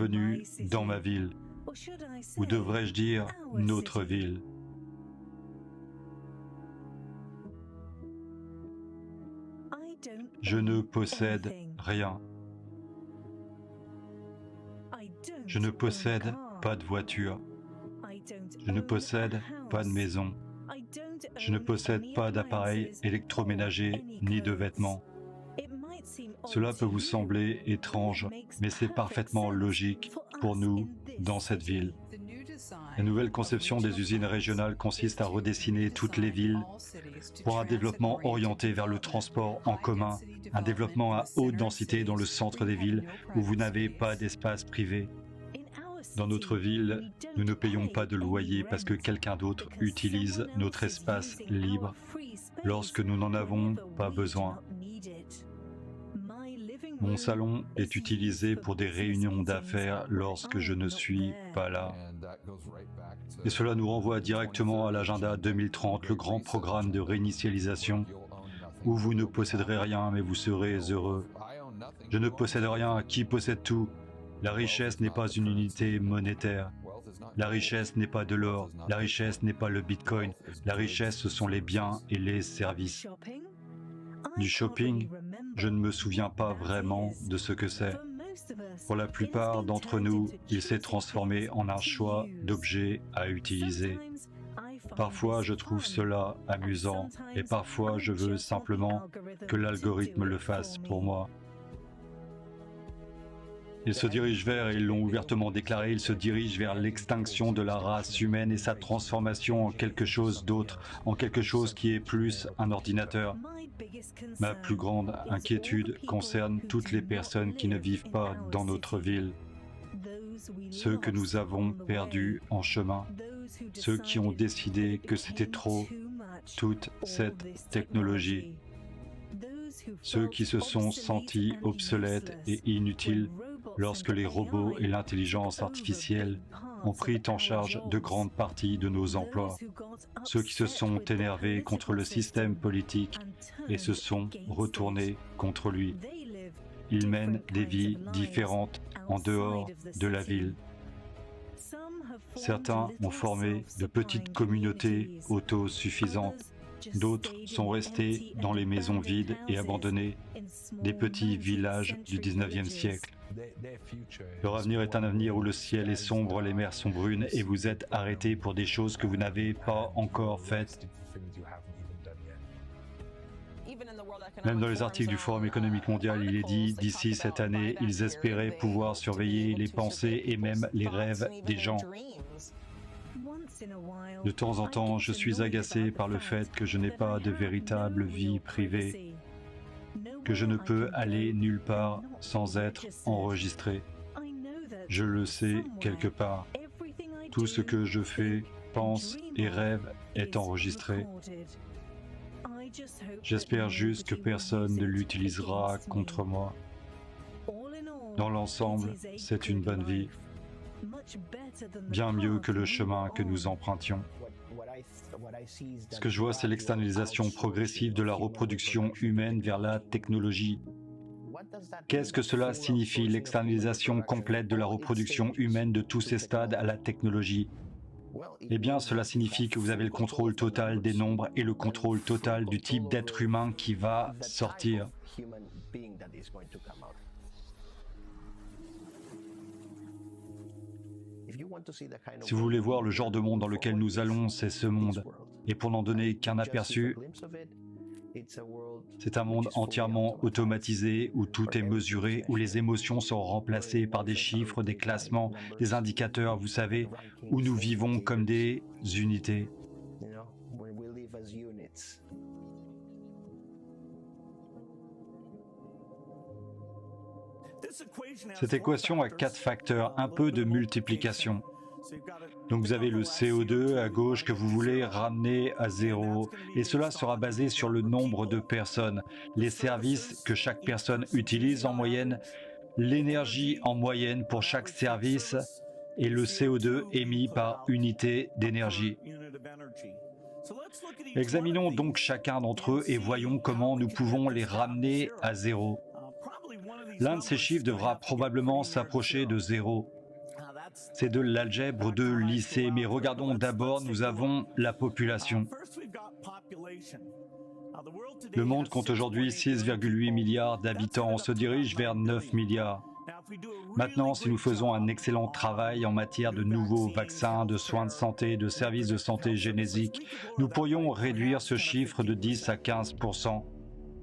Bienvenue dans ma ville, ou devrais-je dire notre ville. Je ne possède rien. Je ne possède pas de voiture. Je ne possède pas de maison. Je ne possède pas d'appareil électroménager ni de vêtements. Cela peut vous sembler étrange, mais c'est parfaitement logique pour nous dans cette ville. La nouvelle conception des usines régionales consiste à redessiner toutes les villes pour un développement orienté vers le transport en commun, un développement à haute densité dans le centre des villes où vous n'avez pas d'espace privé. Dans notre ville, nous ne payons pas de loyer parce que quelqu'un d'autre utilise notre espace libre lorsque nous n'en avons pas besoin. Mon salon est utilisé pour des réunions d'affaires lorsque je ne suis pas là. Et cela nous renvoie directement à l'agenda 2030, le grand programme de réinitialisation, où vous ne posséderez rien mais vous serez heureux. Je ne possède rien, qui possède tout? La richesse n'est pas une unité monétaire. La richesse n'est pas de l'or. La richesse n'est pas le bitcoin. La richesse, ce sont les biens et les services. Du shopping, je ne me souviens pas vraiment de ce que c'est. Pour la plupart d'entre nous, il s'est transformé en un choix d'objets à utiliser. Parfois, je trouve cela amusant et parfois, je veux simplement que l'algorithme le fasse pour moi. Ils se dirigent vers, et ils l'ont ouvertement déclaré, ils se dirigent vers l'extinction de la race humaine et sa transformation en quelque chose d'autre, en quelque chose qui est plus un ordinateur. Ma plus grande inquiétude concerne toutes les personnes qui ne vivent pas dans notre ville, ceux que nous avons perdus en chemin, ceux qui ont décidé que c'était trop, toute cette technologie, ceux qui se sont sentis obsolètes et inutiles lorsque les robots et l'intelligence artificielle ont pris en charge de grandes parties de nos emplois, ceux qui se sont énervés contre le système politique et se sont retournés contre lui. Ils mènent des vies différentes en dehors de la ville. Certains ont formé de petites communautés autosuffisantes. D'autres sont restés dans les maisons vides et abandonnées, des petits villages du 19e siècle. Leur avenir est un avenir où le ciel est sombre, les mers sont brunes et vous êtes arrêtés pour des choses que vous n'avez pas encore faites. Même dans les articles du Forum économique mondial, il est dit, d'ici cette année, ils espéraient pouvoir surveiller les pensées et même les rêves des gens. De temps en temps, je suis agacé par le fait que je n'ai pas de véritable vie privée, que je ne peux aller nulle part sans être enregistré. Je le sais quelque part. Tout ce que je fais, pense et rêve est enregistré. J'espère juste que personne ne l'utilisera contre moi. Dans l'ensemble, c'est une bonne vie. Bien mieux que le chemin que nous empruntions. Ce que je vois, c'est l'externalisation progressive de la reproduction humaine vers la technologie. Qu'est-ce que cela signifie, l'externalisation complète de la reproduction humaine de tous ces stades à la technologie? Eh bien, cela signifie que vous avez le contrôle total des nombres et le contrôle total du type d'être humain qui va sortir. Si vous voulez voir le genre de monde dans lequel nous allons, c'est ce monde. Et pour n'en donner qu'un aperçu, c'est un monde entièrement automatisé, où tout est mesuré, où les émotions sont remplacées par des chiffres, des classements, des indicateurs, vous savez, où nous vivons comme des unités. Cette équation a 4 facteurs, un peu de multiplication. Donc vous avez le CO2 à gauche que vous voulez ramener à 0, et cela sera basé sur le nombre de personnes, les services que chaque personne utilise en moyenne, l'énergie en moyenne pour chaque service, et le CO2 émis par unité d'énergie. Examinons donc chacun d'entre eux et voyons comment nous pouvons les ramener à 0. L'un de ces chiffres devra probablement s'approcher de 0. C'est de l'algèbre de lycée, mais regardons d'abord, nous avons la population. Le monde compte aujourd'hui 6,8 milliards d'habitants, on se dirige vers 9 milliards. Maintenant, si nous faisons un excellent travail en matière de nouveaux vaccins, de soins de santé, de services de santé génésiques, nous pourrions réduire ce chiffre de 10 à 15%.